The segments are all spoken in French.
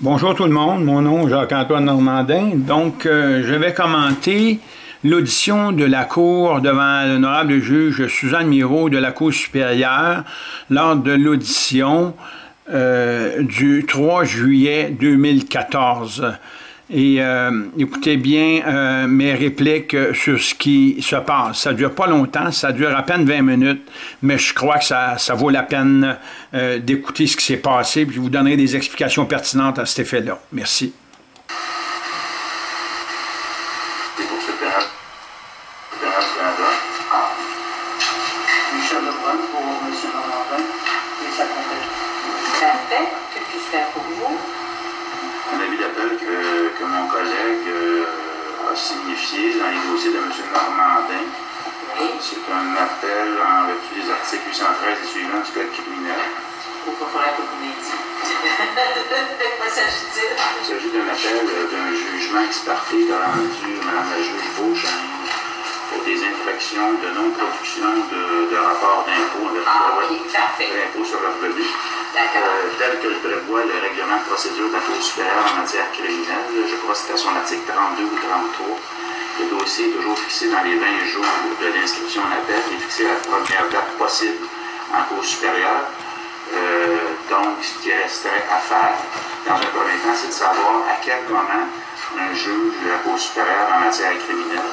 Bonjour tout le monde, mon nom est Jacques-Antoine Normandin. Donc, je vais commenter l'audition de la Cour devant l'honorable juge Suzanne Mirault de la Cour supérieure lors de l'audition du 3 juillet 2014. Et écoutez bien mes répliques sur ce qui se passe. Ça ne dure pas longtemps, ça dure à peine 20 minutes, mais je crois que ça vaut la peine d'écouter ce qui s'est passé, puis je vous donnerai des explications pertinentes à cet effet-là. Merci. Michel Lebrun pour M. Normandin et sa compagnie. Parfait. Que puis-je faire pour vous? Un avis d'appel que mon collègue a signifié dans les dossiers de M. Normandin. Oui. C'est un appel en vertu des articles 813 et suivants du Code criminel. Il va falloir que vous m'ayez dit. De quoi s'agit-il? Il s'agit d'un appel d'un jugement ex parte qu'a rendu Mme la juge Beauchesne pour des infractions de non-production de rapports d'impôts d'impôts sur le revenu. Tel que le prévoit le règlement de procédure de la Cour supérieure en matière criminelle, je crois que c'est à son article 32 ou 33. Le dossier est toujours fixé dans les 20 jours de l'inscription en appel, il est fixé à la première date possible en Cour supérieure. Donc, ce qui resterait à faire, dans un premier temps, c'est de savoir à quel moment un juge de la Cour supérieure en matière criminelle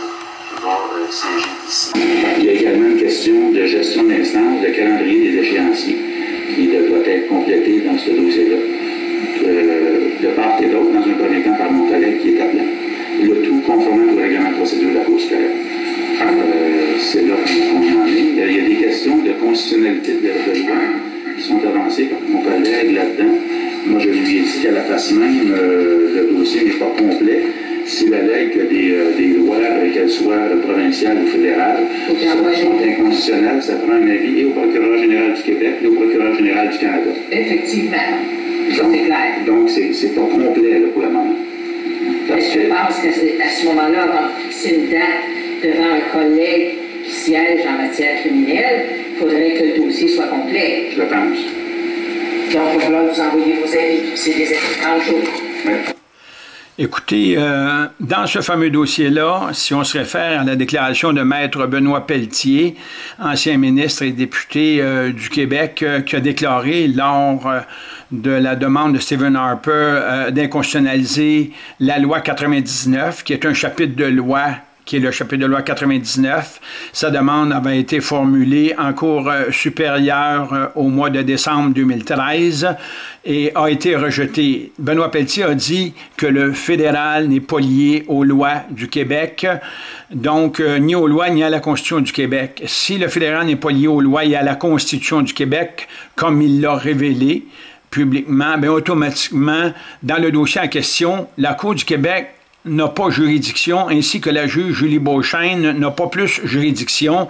va siéger ici. Il y a également une question de gestion d'instance, de calendrier des échéanciers qui doit être complété dans ce dossier-là. De part et d'autre, dans un premier temps, par mon collègue qui est appelant. Le tout conformément au règlement de procédure de la Cour supérieure. C'est là qu'on en est. Il y a des questions de constitutionnalité de loi qui sont avancées par mon collègue là-dedans. Moi, je lui ai dit qu'à la face même, le dossier n'est pas complet. S'il allègue que des lois, qu'elles soient provinciales ou fédérales, sont inconstitutionnelles, ça prend un avis et au procureur général du Québec et au procureur général du Canada. Effectivement. Ça, c'est clair. Donc, c'est pas complet là, pour le moment. Je pense qu'à ce moment-là, avant de fixer une date devant un collègue qui siège en matière criminelle, il faudrait que le dossier soit complet. Je le pense. Donc, il va falloir vous envoyer vos avis. C'est des avis 30 jours. Oui. Écoutez, dans ce fameux dossier-là, si on se réfère à la déclaration de Maître Benoît Pelletier, ancien ministre et député du Québec, qui a déclaré lors de la demande de Stephen Harper d'inconstitutionnaliser la loi 99, qui est un chapitre de loi qui est le chapitre de loi 99. Sa demande avait été formulée en Cour supérieure au mois de décembre 2013 et a été rejetée. Benoît Pelletier a dit que le fédéral n'est pas lié aux lois du Québec, donc ni aux lois ni à la Constitution du Québec. Si le fédéral n'est pas lié aux lois et à la Constitution du Québec, comme il l'a révélé publiquement, bien automatiquement, dans le dossier en question, la Cour du Québec n'a pas juridiction, ainsi que la juge Julie Beauchesne n'a pas plus juridiction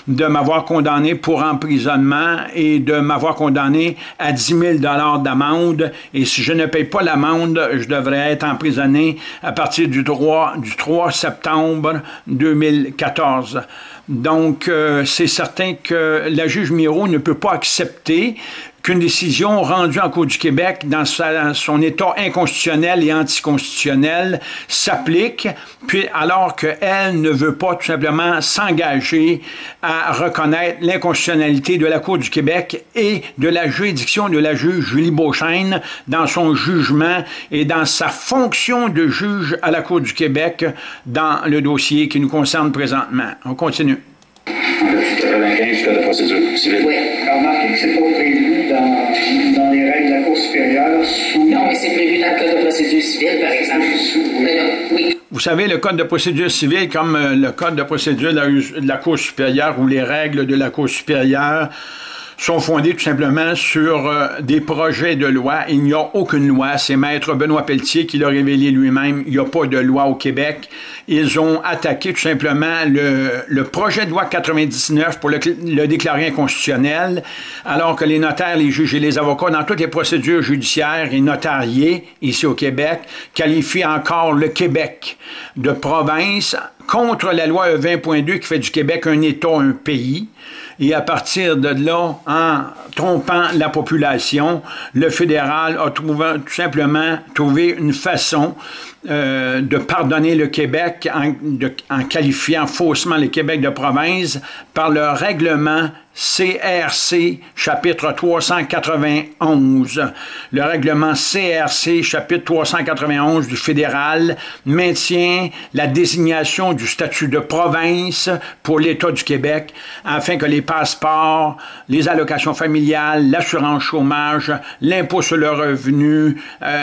de m'avoir condamné pour emprisonnement et de m'avoir condamné à 10 000 $ d'amende. Et si je ne paye pas l'amende, je devrais être emprisonné à partir du 3 septembre 2014. Donc, c'est certain que la juge Mirault ne peut pas accepter qu'une décision rendue en Cour du Québec dans son état inconstitutionnel et anticonstitutionnel s'applique, puis alors qu'elle ne veut pas tout simplement s'engager à reconnaître l'inconstitutionnalité de la Cour du Québec et de la juridiction de la juge Julie Beauchesne dans son jugement et dans sa fonction de juge à la Cour du Québec dans le dossier qui nous concerne présentement. On continue. En vertu 95 du Code de procédure civile. Oui. Remarquez que c'est pas prévu dans les règles de la Cour supérieure sous... Non, mais c'est prévu dans le Code de procédure civile, par exemple. Oui. Vous savez, le Code de procédure civile, comme le Code de procédure de la Cour supérieure ou les règles de la Cour supérieure, sont fondés tout simplement sur des projets de loi. Il n'y a aucune loi. C'est Maître Benoît Pelletier qui l'a révélé lui-même. Il n'y a pas de loi au Québec. Ils ont attaqué tout simplement le projet de loi 99 pour le déclarer inconstitutionnel, alors que les notaires, les juges et les avocats, dans toutes les procédures judiciaires et notariées ici au Québec, qualifient encore le Québec de province contre la loi E20.2 qui fait du Québec un État, un pays. Et à partir de là, en trompant la population, le fédéral a tout simplement trouvé une façon de pardonner le Québec en qualifiant faussement le Québec de province par le règlement CRC, chapitre 391. Le règlement CRC, chapitre 391 du fédéral, maintient la désignation du statut de province pour l'État du Québec afin que les passeports, les allocations familiales, l'assurance chômage, l'impôt sur le revenu,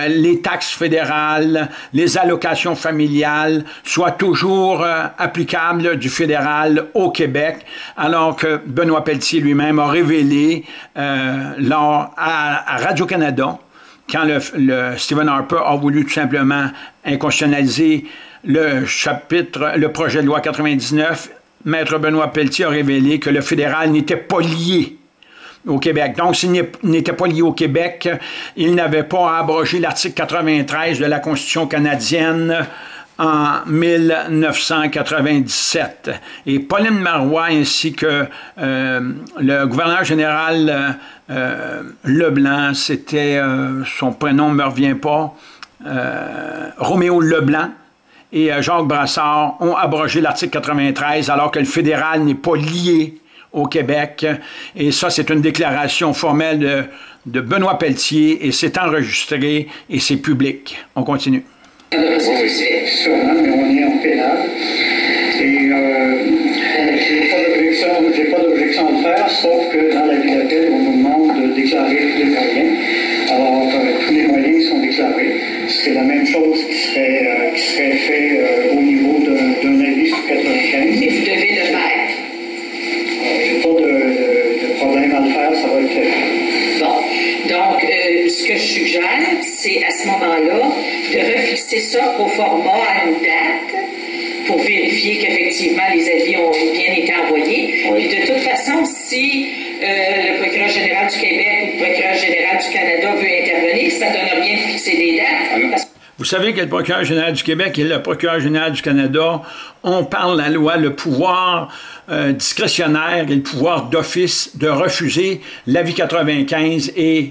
les taxes fédérales, les allocations familiales soient toujours applicables du fédéral au Québec, alors que Benoît Pelletier lui-même a révélé à Radio-Canada, quand Stephen Harper a voulu tout simplement inconstitutionnaliser le projet de loi 99, Maître Benoît Pelletier a révélé que le fédéral n'était pas lié au Québec. Donc, s'il n'était pas lié au Québec, il n'avait pas à abroger l'article 93 de la Constitution canadienne en 1997. Et Pauline Marois ainsi que le gouverneur général Leblanc, c'était son prénom ne me revient pas, Roméo Leblanc, et Jacques Brassard ont abrogé l'article 93 alors que le fédéral n'est pas lié au Québec. Et ça, c'est une déclaration formelle de Benoît Pelletier et c'est enregistré et c'est public. On continue. Oui, sûrement, mais on est en pénal. Et j'ai pas d'objection à faire, sauf que dans la vie d'appel, on nous demande de déclarer tous les moyens. Alors, tous les moyens sont déclarés. C'est la même chose qui serait fait au niveau d'un avis sur 95. Et vous devez le faire. J'ai pas de problème à le faire, ça va être fait. Bon. Donc, ce que je suggère, c'est à ce moment-là de refixer ça au format à une date pour vérifier qu'effectivement les avis ont bien été envoyés. Oui. Et de toute façon, si le procureur général du Québec ou le procureur général du Canada veut intervenir, ça ne donne rien de fixer des dates. Vous savez que le procureur général du Québec et le procureur général du Canada ont par la loi le pouvoir discrétionnaire et le pouvoir d'office de refuser l'avis 95 et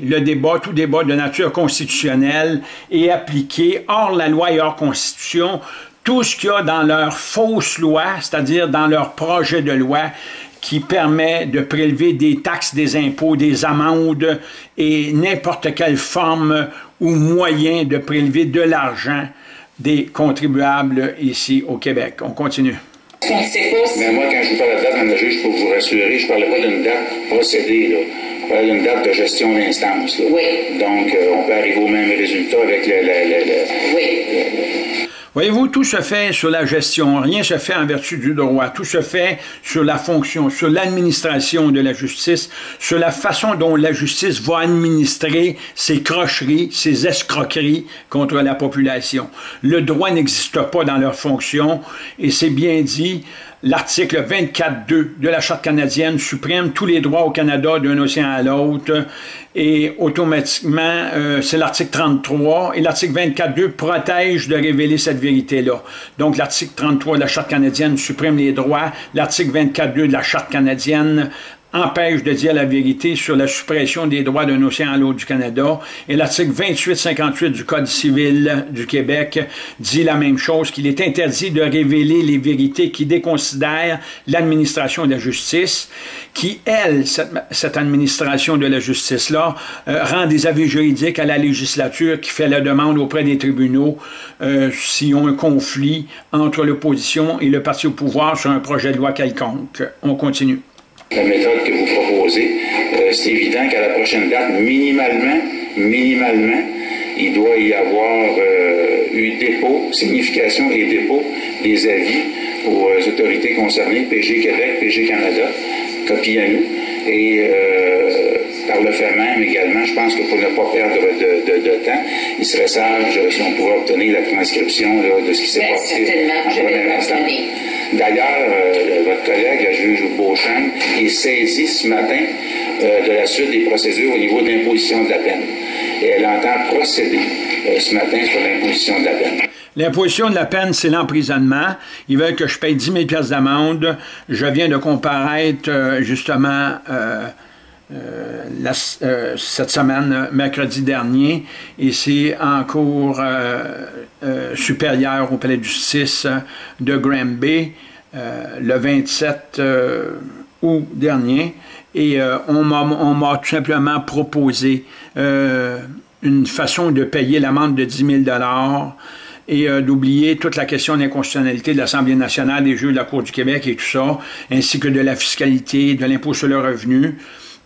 tout débat de nature constitutionnelle est appliqué hors la loi et hors constitution. Tout ce qu'il y a dans leur fausse loi, c'est-à-dire dans leur projet de loi, qui permet de prélever des taxes, des impôts, des amendes et n'importe quelle forme ou moyen de prélever de l'argent des contribuables ici au Québec. On continue. On ne sait pas si... Mais moi, quand je vous parle de date, Mme la juge, pour vous rassurer, je ne parlais pas d'une date procédée, là. Je parlais d'une date de gestion d'instance. Oui. Donc, on peut arriver au même résultat avec Oui. Voyez-vous, tout se fait sur la gestion, rien se fait en vertu du droit, tout se fait sur la fonction, sur l'administration de la justice, sur la façon dont la justice va administrer ses crocheries, ses escroqueries contre la population. Le droit n'existe pas dans leur fonction et c'est bien dit. L'article 24.2 de la Charte canadienne supprime tous les droits au Canada d'un océan à l'autre et automatiquement, c'est l'article 33 et l'article 24.2 protège de révéler cette vérité-là. Donc, l'article 33 de la Charte canadienne supprime les droits, l'article 24.2 de la Charte canadienne empêche de dire la vérité sur la suppression des droits d'un océan à l'autre du Canada. Et l'article 2858 du Code civil du Québec dit la même chose, qu'il est interdit de révéler les vérités qui déconsidèrent l'administration de la justice, qui, elle, cette administration de la justice-là, rend des avis juridiques à la législature qui fait la demande auprès des tribunaux s'ils ont un conflit entre l'opposition et le parti au pouvoir sur un projet de loi quelconque. On continue. La méthode que vous proposez, c'est évident qu'à la prochaine date, minimalement, il doit y avoir eu dépôt, signification et dépôt des avis aux autorités concernées, PG Québec, PG Canada, copie à nous. Et par le fait même également, je pense que pour ne pas perdre de temps, il serait sage si on pouvait obtenir la transcription là, de ce qui s'est passé en première instance. D'ailleurs, votre collègue, la juge Beauchamp, est saisie ce matin de la suite des procédures au niveau de l'imposition de la peine. Et elle entend procéder ce matin sur l'imposition de la peine. L'imposition de la peine, c'est l'emprisonnement. Ils veulent que je paye 10 000 $ d'amende. Je viens de comparaître, justement, cette semaine, mercredi dernier, et c'est en cour supérieure au palais de justice de Granby, le 27 août dernier, et on m'a tout simplement proposé une façon de payer l'amende de 10 000 $ et d'oublier toute la question d'inconstitutionnalité de l'Assemblée nationale, des juges de la Cour du Québec et tout ça, ainsi que de la fiscalité, de l'impôt sur le revenu,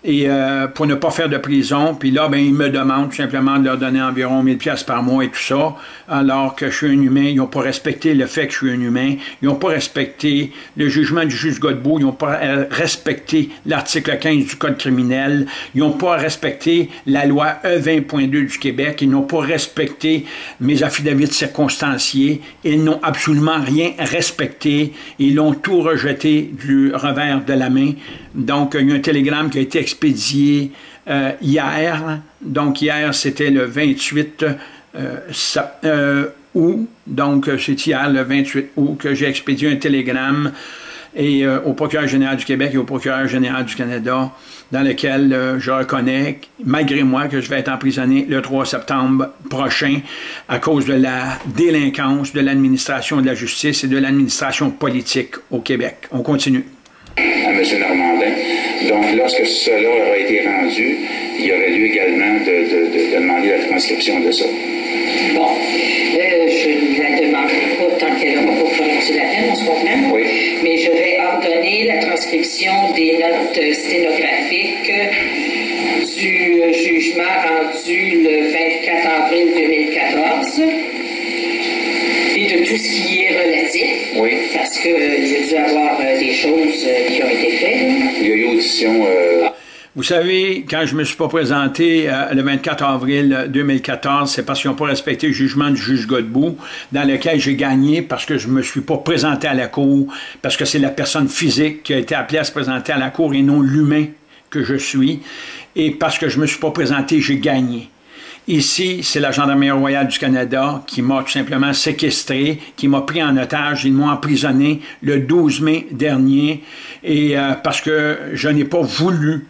et pour ne pas faire de prison. Puis là, ben, ils me demandent tout simplement de leur donner environ 1000 $ par mois et tout ça, alors que je suis un humain. Ils n'ont pas respecté le fait que je suis un humain. Ils n'ont pas respecté le jugement du juge Godbout. Ils n'ont pas respecté l'article 15 du Code criminel. Ils n'ont pas respecté la loi E20.2 du Québec. Ils n'ont pas respecté mes affidavits circonstanciés. Ils n'ont absolument rien respecté. Ils l'ont tout rejeté du revers de la main. Donc, il y a un télégramme qui a été expédié hier. Donc, hier, c'était le 28 août. Donc, c'est hier, le 28 août, que j'ai expédié un télégramme et, au procureur général du Québec et au procureur général du Canada, dans lequel je reconnais, malgré moi, que je vais être emprisonné le 3 septembre prochain à cause de la délinquance de l'administration de la justice et de l'administration politique au Québec. On continue. À M. Normandin. Donc, lorsque cela aurait été rendu, il y aurait lieu également de demander la transcription de ça. Bon, je ne la demanderai pas tant qu'elle n'aura pas prononcé la peine, on se comprend? Oui. Mais je vais ordonner la transcription des notes sténographiques du jugement rendu le 24 avril 2014. Et de tout ce qui y est relatif, oui. Parce qu'il y a dû avoir des choses qui ont été faites. Il y a eu audition... Vous savez, quand je ne me suis pas présenté le 24 avril 2014, c'est parce qu'ils n'ont pas respecté le jugement du juge Godbout, dans lequel j'ai gagné parce que je ne me suis pas présenté à la cour, parce que c'est la personne physique qui a été appelée à se présenter à la cour et non l'humain que je suis. Et parce que je ne me suis pas présenté, j'ai gagné. Ici, c'est la Gendarmerie royale du Canada qui m'a tout simplement séquestré, qui m'a pris en otage. Ils m'ont emprisonné le 12 mai dernier et parce que je n'ai pas voulu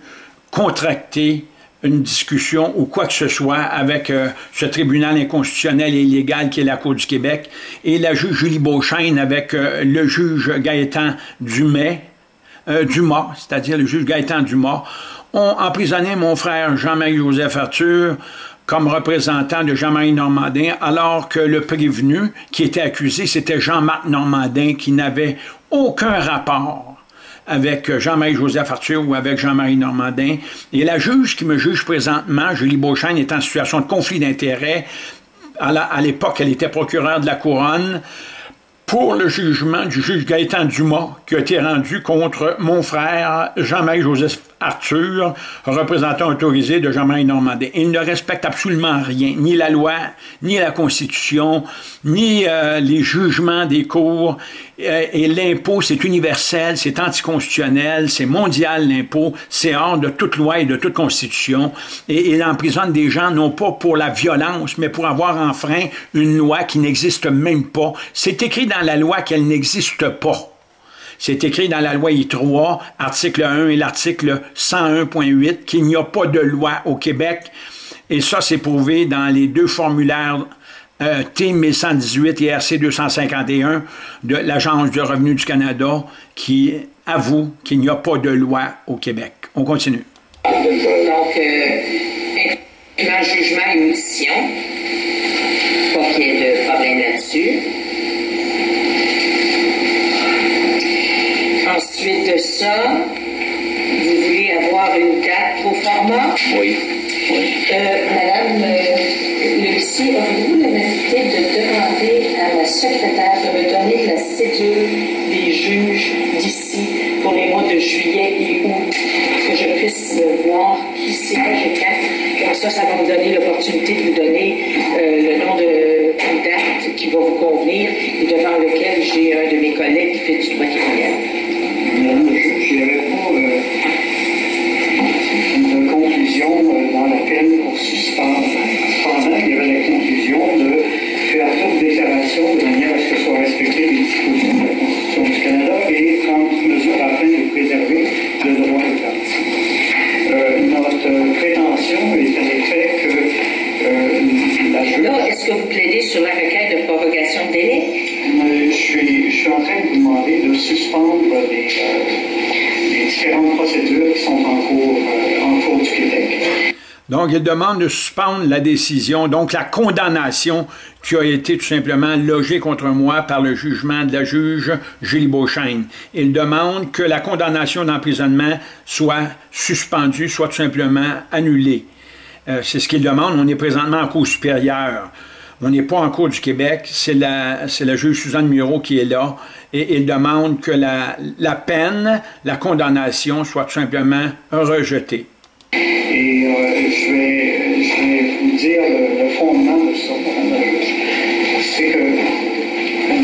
contracter une discussion ou quoi que ce soit avec ce tribunal inconstitutionnel et illégal qui est la Cour du Québec et la juge Julie Beauchesne avec le juge Gaétan Dumas, c'est-à-dire le juge Gaétan Dumas, ont emprisonné mon frère Jean-Marie-Joseph Arthur comme représentant de Jean-Marie Normandin, alors que le prévenu qui était accusé, c'était Jean-Marc Normandin, qui n'avait aucun rapport avec Jean-Marie-Joseph Arthur ou avec Jean-Marie Normandin. Et la juge qui me juge présentement, Julie Beauchesne, est en situation de conflit d'intérêts. À l'époque, elle était procureure de la Couronne pour le jugement du juge Gaétan Dumas qui a été rendu contre mon frère Jean-Marie-Joseph Arthur, représentant autorisé de Jean-Marie Normandin. Il ne respecte absolument rien, ni la loi, ni la Constitution, ni les jugements des cours. Et l'impôt, c'est universel, c'est anticonstitutionnel, c'est mondial l'impôt, c'est hors de toute loi et de toute constitution. Et il emprisonne des gens non pas pour la violence, mais pour avoir enfreint une loi qui n'existe même pas. C'est écrit dans la loi qu'elle n'existe pas. C'est écrit dans la loi I3, article 1 et l'article 101.8, qu'il n'y a pas de loi au Québec. Et ça, c'est prouvé dans les deux formulaires T 1118 et RC 251 de l'Agence du revenu du Canada qui avoue qu'il n'y a pas de loi au Québec. On continue. Donc, incluant jugement et audition, pas qu'il y ait de problème là-dessus. Ensuite de ça, vous voulez avoir une date au format? Oui. Madame Lucie, auriez-vous l'honnêteté de demander à la secrétaire de me donner la cédule des juges d'ici pour les mois de juillet et août, que je puisse voir qui c'est quand? Comme ça va me donner l'opportunité de vous donner le nom d'une date qui va vous convenir et devant lequel j'ai un de mes collègues qui fait du droit criminel. Madame le juge, il n'y avait pas une conclusion dans la peine pour suspendre. Cependant, il y avait la conclusion de faire toute déclaration de que vous plaidez sur la requête de prorogation de délai? Je suis en train de vous demander de suspendre les différentes procédures qui sont en cours du Québec. Donc, il demande de suspendre la décision, donc la condamnation qui a été tout simplement logée contre moi par le jugement de la juge Julie Beauchesne. Il demande que la condamnation d'emprisonnement soit suspendue, soit tout simplement annulée. C'est ce qu'il demande. On est présentement en cour supérieure. On n'est pas en cour du Québec. C'est la juge Suzanne Muro qui est là. Et il demande que la peine, la condamnation soit tout simplement rejetée. Et je vais vous dire le fondement de ça, Mme la juge. C'est que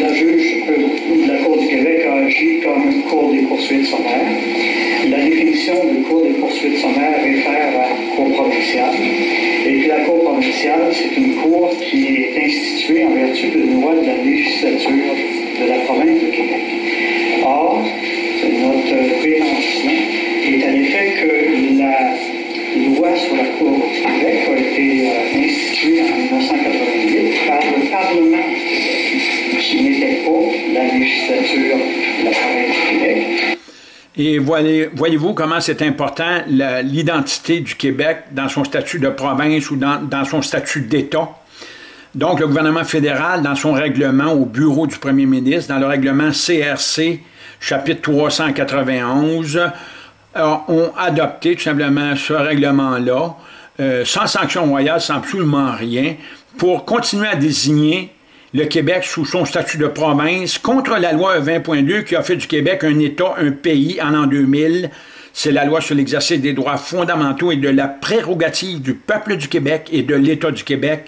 la juge de la Cour du Québec a agi comme une cour des poursuites sommaires. La définition de cour des poursuites sommaires réfère à la cour provinciale. Et puis la cour provinciale, c'est une cour qui est instituée en vertu d'une loi de la législature de la province de Québec. Or, notre prévention est à l'effet que la loi sur la Cour du Québec a été instituée en 1988 par le Parlement qui n'était pas la législature de la province du Québec. Et voyez-vous comment c'est important l'identité du Québec dans son statut de province ou dans son statut d'État. Donc, le gouvernement fédéral, dans son règlement au bureau du premier ministre, dans le règlement CRC, chapitre 391, ont adopté tout simplement ce règlement-là, sans sanction royale, sans absolument rien, pour continuer à désigner le Québec sous son statut de province contre la loi 20.2 qui a fait du Québec un État, un pays en l'an 2000. C'est la loi sur l'exercice des droits fondamentaux et de la prérogative du peuple du Québec et de l'État du Québec,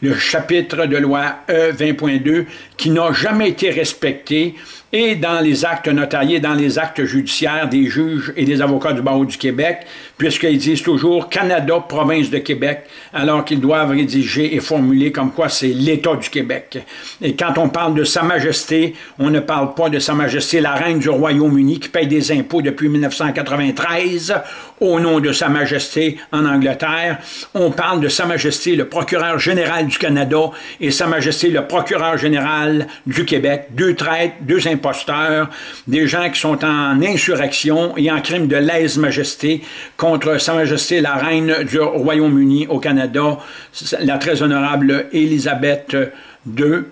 le chapitre de loi E 20.2 qui n'a jamais été respecté et dans les actes notariés, dans les actes judiciaires des juges et des avocats du barreau du Québec, puisqu'ils disent toujours Canada, province de Québec, alors qu'ils doivent rédiger et formuler comme quoi c'est l'État du Québec. Et quand on parle de Sa Majesté, on ne parle pas de Sa Majesté la Reine du Royaume-Uni qui paye des impôts depuis 1993 au nom de Sa Majesté en Angleterre. On parle de Sa Majesté le procureur général du Canada et Sa Majesté le procureur général du Québec. Deux traîtres, deux imposteurs, des gens qui sont en insurrection et en crime de lèse-majesté contre Sa Majesté la Reine du Royaume-Uni au Canada, la très honorable Élisabeth II,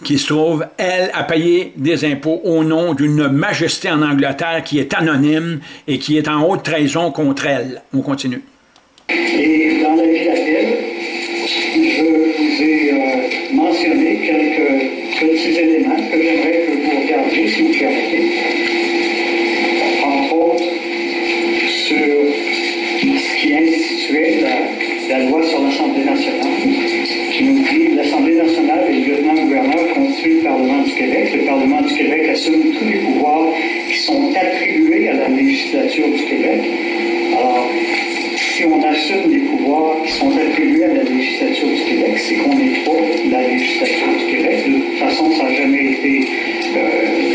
qui se trouve, elle, à payer des impôts au nom d'une majesté en Angleterre qui est anonyme et qui est en haute trahison contre elle. On continue. Et dans l'avis d'appel, je vous ai mentionné quelques petits éléments que j'aimerais que vous regardiez, si vous permettez. Entre autres, sur ce qui instituait la loi sur l'Assemblée nationale, qui nous dit l'Assemblée nationale et le lieutenant-gouverneur constituent le Parlement du Québec. Le Parlement du Québec assume tous les pouvoirs qui sont attribués à la législature du Québec. Alors, si on assume les pouvoirs qui sont attribués à la législature du Québec, c'est qu'on n'est pas la législature du Québec. De toute façon, ça n'a jamais été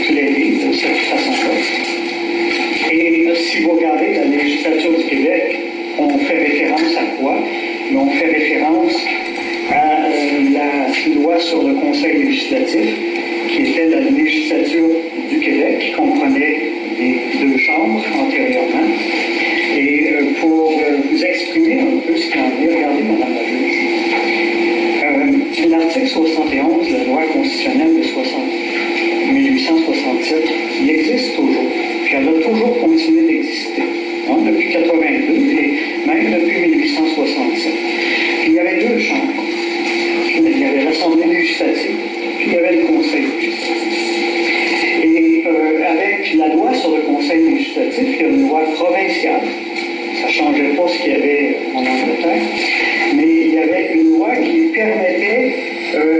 plaidé de cette façon-là. Et si vous regardez la législature du Québec, on fait référence à quoi? On fait référence à la loi sur le Conseil législatif, qui était la législature du Québec, qui comprenait les deux chambres antérieurement. Et pour vous exprimer un peu ce qu'il en est, regardez, Mme la juge. L'article 71 de la loi constitutionnelle de 1867, il existe toujours. Puis elle a toujours continué d'exister, hein, depuis 82 et même depuis 1867. Puis il y avait deux chambres. Il y avait l'Assemblée législative, puis il y avait le Conseil législatif. Et avec la loi sur le Conseil législatif, il y a une loi provinciale. Ça ne changeait pas ce qu'il y avait en Angleterre, mais il y avait une loi qui permettait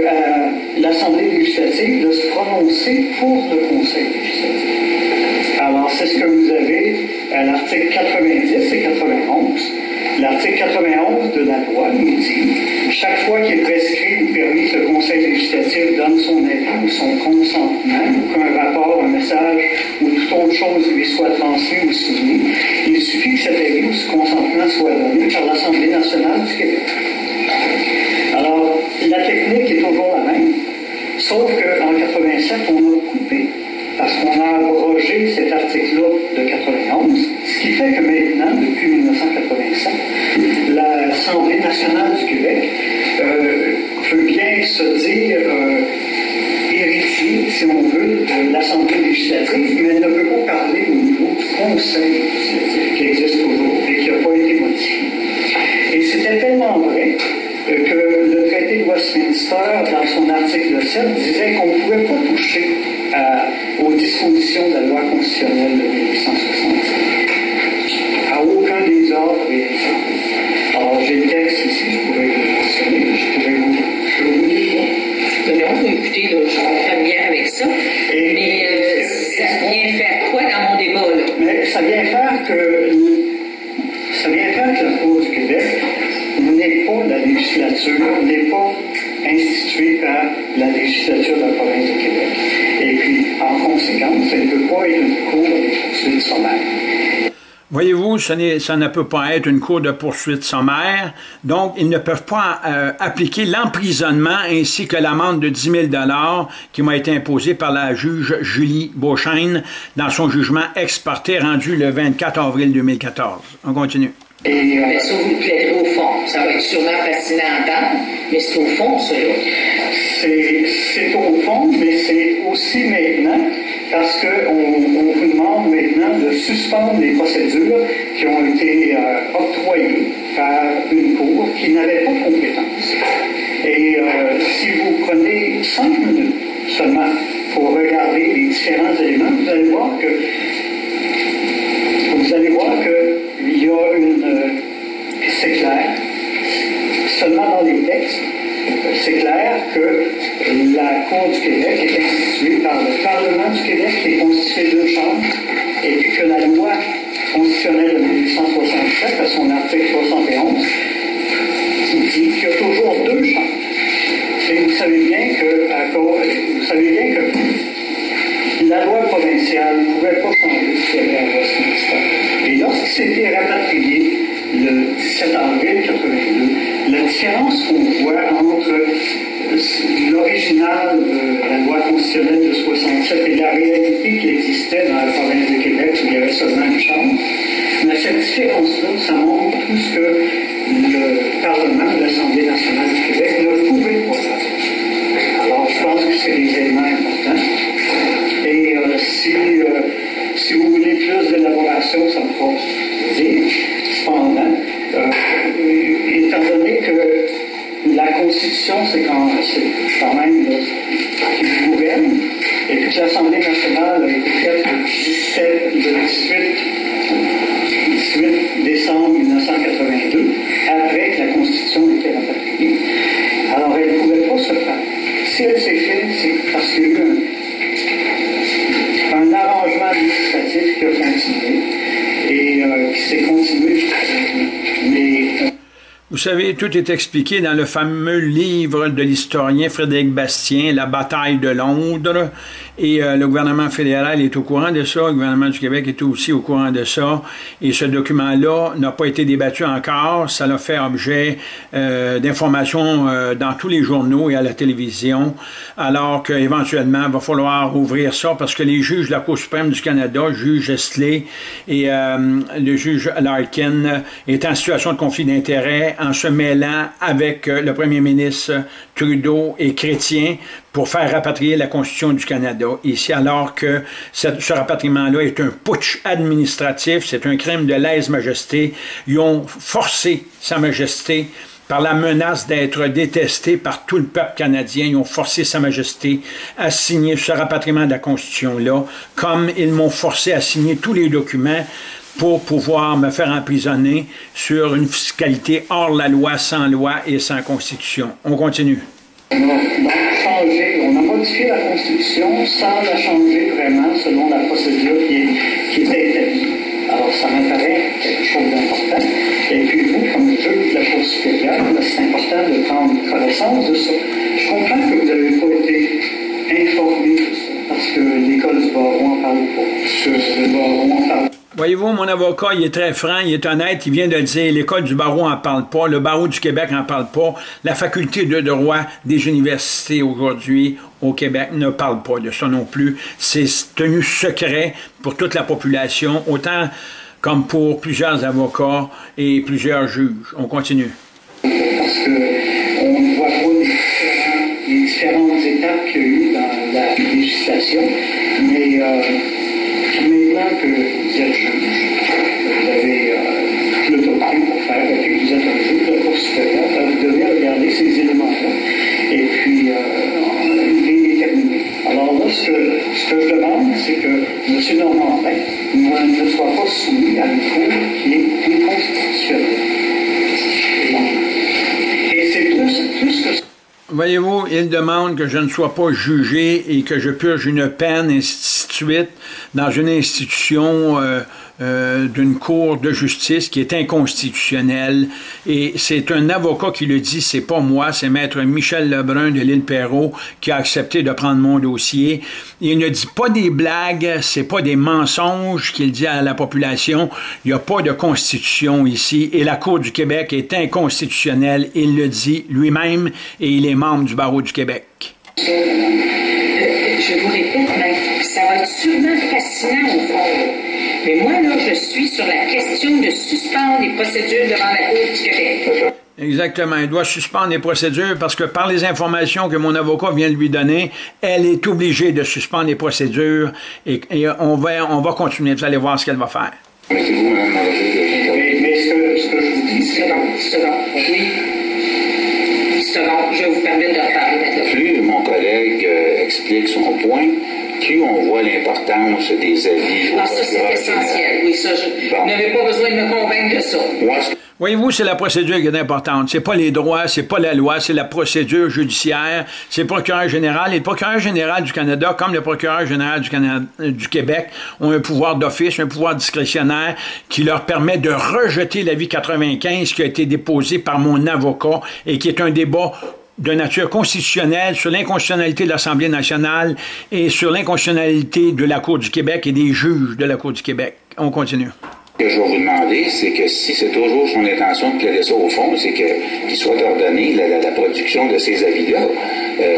à l'Assemblée législative de se prononcer pour le Conseil législatif. Alors, c'est ce que vous avez à l'article 90 et 91. L'article 91 de la loi nous dit chaque fois qu'il est prescrit ou permis que le Conseil législatif donne son avis ou son consentement, ou qu'un rapport, un message ou toute autre chose lui soit transmis ou soumis, il suffit que cet avis ou ce consentement soit donné par l'Assemblée nationale du Québec. Alors, la technique abrogé cet article-là de 91, ce qui fait que maintenant, depuis 1987, l'Assemblée nationale du Québec peut bien se dire héritier, si on veut, de l'Assemblée législative, mais elle ne peut pas parler au niveau du Conseil législatif qui existe aujourd'hui et qui n'a pas été modifié. Et c'était tellement vrai que le traité de Westminster, dans son article 7, disait qu'on ne pouvait pas toucher aux dispositions de la loi constitutionnelle de 1867, à aucun des ordres et exemples. Alors, j'ai le texte ici, je pourrais vous le mentionner, je pourrais vous le lire. Non, écoutez, là, je suis familière avec ça, mais ça vient faire quoi dans mon débat, là? Mais ça vient faire que la Cour du Québec n'est pas la législature, n'est pas instituée par la législature de la province de Québec. Et puis, en conséquence, elle ne peut pas être une cour de poursuite sommaire. Voyez-vous, ça ne peut pas être une cour de poursuite sommaire, donc ils ne peuvent pas appliquer l'emprisonnement ainsi que l'amende de 10 000 $ qui m'a été imposée par la juge Julie Beauchesne dans son jugement ex parte rendu le 24 avril 2014. On continue. Mais ça, vous le plaiderez au fond. Ça va être sûrement fascinant à entendre, mais c'est au fond, ça, là. C'est au fond, mais c'est aussi maintenant, parce qu'on vous demande maintenant de suspendre les procédures qui ont été octroyées par une cour qui n'avait pas de compétence. Et si vous prenez 5 minutes seulement pour regarder les différents éléments, vous allez voir que il y a c'est clair, seulement dans les textes, c'est clair que la Cour du Québec est instituée par le Parlement du Québec qui est constitué de 2 chambres, et puis que la loi constitutionnelle de 1867, à son article 71, dit qu'il y a toujours 2 chambres. Et vous savez bien que la loi provinciale ne pouvait pas changer ce qu'il y avait à Westminster. Et lorsqu'il s'était rapatrié le 17 avril 82, la différence qu'on voit entre l'original de la loi constitutionnelle de 67 et la réalité qui existait dans la province de Québec où il y avait seulement une chambre, mais cette différence-là, ça montre tout ce que le Parlement de l'Assemblée nationale du Québec ne pouvait pas faire. Alors, je pense que c'est des éléments importants. Et si vous voulez plus d'élaboration, ça me fera dire. Cependant, étant donné que la Constitution, c'est quand même qui gouverne, et puis que l'Assemblée nationale a été faite le 18 décembre 1982, après que la Constitution était rapatriée. Alors, elle ne pouvait pas se faire. Si elle s'est faite, c'est parce qu'il y a eu un arrangement administratif qui a continué et qui s'est continué. Mais vous savez, tout est expliqué dans le fameux livre de l'historien Frédéric Bastien, La bataille de Londres, et le gouvernement fédéral est au courant de ça, le gouvernement du Québec est aussi au courant de ça, et ce document-là n'a pas été débattu encore, ça l'a fait objet d'informations dans tous les journaux et à la télévision, alors qu'éventuellement, il va falloir ouvrir ça, parce que les juges de la Cour suprême du Canada, juge Estlé et le juge Larkin, est en situation de conflit d'intérêts, en se mêlant avec le premier ministre Trudeau et Chrétien pour faire rapatrier la Constitution du Canada ici, alors que ce rapatriement-là est un putsch administratif, c'est un crime de lèse-majesté. Ils ont forcé Sa Majesté par la menace d'être détesté par tout le peuple canadien. Ils ont forcé Sa Majesté à signer ce rapatriement de la Constitution-là, comme ils m'ont forcé à signer tous les documents pour pouvoir me faire emprisonner sur une fiscalité hors la loi, sans loi et sans constitution. On continue. On a modifié la Constitution sans la changer vraiment selon la procédure qui était établie. Alors, ça me paraît quelque chose d'important. Et puis, vous, comme juge de la Cour supérieure, c'est important de prendre connaissance de ça. Je comprends que vous n'avez pas été informé de ça, parce que l'école du barreau en parle pas. Voyez-vous, mon avocat, il est très franc, il est honnête, il vient de le dire, l'École du barreau n'en parle pas, le barreau du Québec n'en parle pas, la faculté de droit des universités aujourd'hui au Québec ne parle pas de ça non plus. C'est tenu secret pour toute la population, autant comme pour plusieurs avocats et plusieurs juges. On continue. Parce qu'on ne voit pas les différentes étapes qu'il y a eu dans la législation, mais maintenant que vous êtes juge, vous avez l'autorité pour faire, et puis vous êtes un juge de la Cour supérieure, vous devez regarder ces éléments-là et puis les déterminer. Alors là, ce que je demande, c'est que M. Normandin ne soit pas soumis à une cour qui est inconstitutionnelle. Et c'est plus que... Voyez-vous, il demande que je ne sois pas jugé et que je purge une peine, ainsi de suite, dans une institution d'une cour de justice qui est inconstitutionnelle. Et c'est un avocat qui le dit, c'est pas moi, c'est maître Michel Lebrun de l'île Perrot qui a accepté de prendre mon dossier. Il ne dit pas des blagues, c'est pas des mensonges qu'il dit à la population. Il n'y a pas de constitution ici et la Cour du Québec est inconstitutionnelle. Il le dit lui-même et il est membre du barreau du Québec. Je vous répète, mais ça va être sûrement fascinant au fond. Mais moi, là, je suis sur la question de suspendre les procédures devant la Cour du Québec. Exactement. Il doit suspendre les procédures parce que par les informations que mon avocat vient de lui donner, elle est obligée de suspendre les procédures et on va continuer. Vous allez voir ce qu'elle va faire. Mais ce que je vous dis, c'est... Je vais vous permettre de reparler maintenant. Plus mon collègue explique son point, plus on voit l'importance des avis. Ah, ça, c'est essentiel. Oui, ça, vous n'avez pas besoin de me convaincre de ça. Voyez-vous, c'est la procédure qui est importante. C'est pas les droits, c'est pas la loi, c'est la procédure judiciaire. C'est le procureur général. Et le procureur général du Canada, comme le procureur général du Québec, ont un pouvoir d'office, un pouvoir discrétionnaire qui leur permet de rejeter l'avis 95 qui a été déposé par mon avocat et qui est un débat de nature constitutionnelle sur l'inconstitutionnalité de l'Assemblée nationale et sur l'inconstitutionnalité de la Cour du Québec et des juges de la Cour du Québec. On continue. Ce que je vais vous demander, c'est que si c'est toujours son intention de plaider ça au fond, c'est qu'il soit ordonné la production de ces avis-là.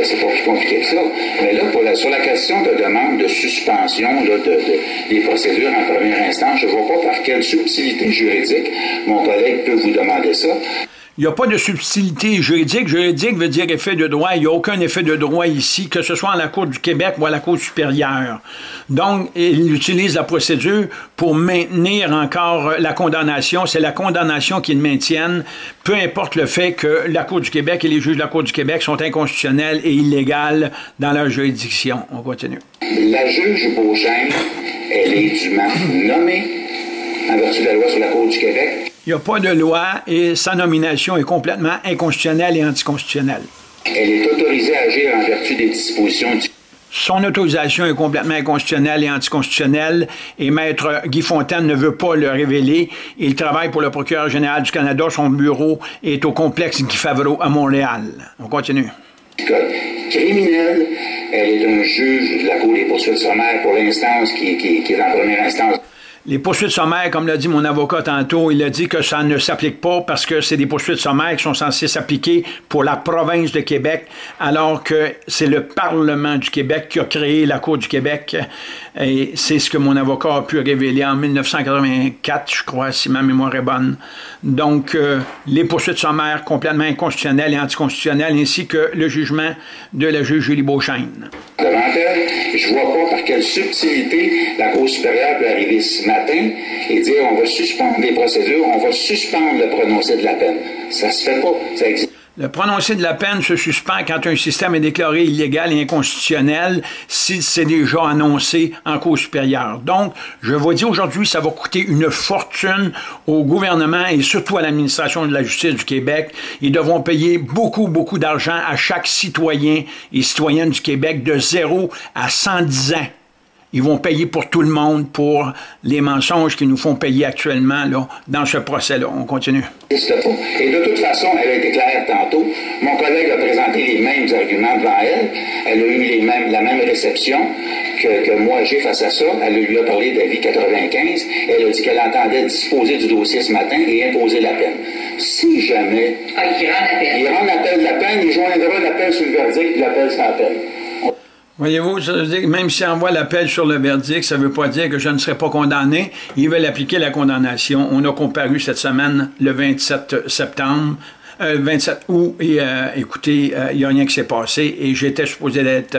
C'est pas plus compliqué que ça. Mais là, sur la question de demande de suspension des procédures en première instance, je ne vois pas par quelle subtilité juridique mon collègue peut vous demander ça. Il n'y a pas de subtilité juridique. Juridique veut dire effet de droit. Il n'y a aucun effet de droit ici, que ce soit à la Cour du Québec ou à la Cour supérieure. Donc, il utilise la procédure pour maintenir encore la condamnation. C'est la condamnation qu'ils maintiennent, peu importe le fait que la Cour du Québec et les juges de la Cour du Québec sont inconstitutionnels et illégales dans leur juridiction. On continue. La juge Beauchesne, elle est dûment nommée en vertu de la loi sur la Cour du Québec. Il n'y a pas de loi et sa nomination est complètement inconstitutionnelle et anticonstitutionnelle. Elle est autorisée à agir en vertu des dispositions du... Son autorisation est complètement inconstitutionnelle et anticonstitutionnelle et Maître Guy Fontaine ne veut pas le révéler. Il travaille pour le procureur général du Canada. Son bureau est au complexe Guy Favreau à Montréal. On continue. Criminelle, elle est un juge de la Cour des poursuites sommaires pour l'instance qui est en première instance. Les poursuites sommaires, comme l'a dit mon avocat tantôt, il a dit que ça ne s'applique pas parce que c'est des poursuites sommaires qui sont censées s'appliquer pour la province de Québec, alors que c'est le Parlement du Québec qui a créé la Cour du Québec. Et c'est ce que mon avocat a pu révéler en 1984, je crois, si ma mémoire est bonne. Donc, les poursuites sommaires complètement inconstitutionnelles et anticonstitutionnelles, ainsi que le jugement de la juge Julie Beauchesne. Devant elle, je ne vois pas par quelle subtilité la Cour supérieure peut arriver ce matin et dire on va suspendre les procédures, on va suspendre le prononcé de la peine. Ça se fait pas, ça existe. Le prononcé de la peine se suspend quand un système est déclaré illégal et inconstitutionnel si c'est déjà annoncé en Cour supérieure. Donc, je vous dis aujourd'hui, ça va coûter une fortune au gouvernement et surtout à l'administration de la justice du Québec. Ils devront payer beaucoup d'argent à chaque citoyen et citoyenne du Québec de 0 à 110 ans. ils vont payer pour tout le monde pour les mensonges qu'ils nous font payer actuellement là, dans ce procès-là. On continue. Et de toute façon, elle a été claire tantôt. Mon collègue a présenté les mêmes arguments devant elle. Elle a eu la même réception que moi j'ai face à ça. Elle lui a parlé d'avis 95. Elle a dit qu'elle entendait disposer du dossier ce matin et imposer la peine. Si jamais il rend l'appel de la peine, il joindra l'appel sur le verdict et l'appel sans appel. Voyez-vous, ça veut dire que même s'il envoie l'appel sur le verdict, ça ne veut pas dire que je ne serai pas condamné. Ils veulent appliquer la condamnation. On a comparu cette semaine, le 27 septembre, 27 août, et écoutez, il n'y a rien qui s'est passé, et j'étais supposé d'être,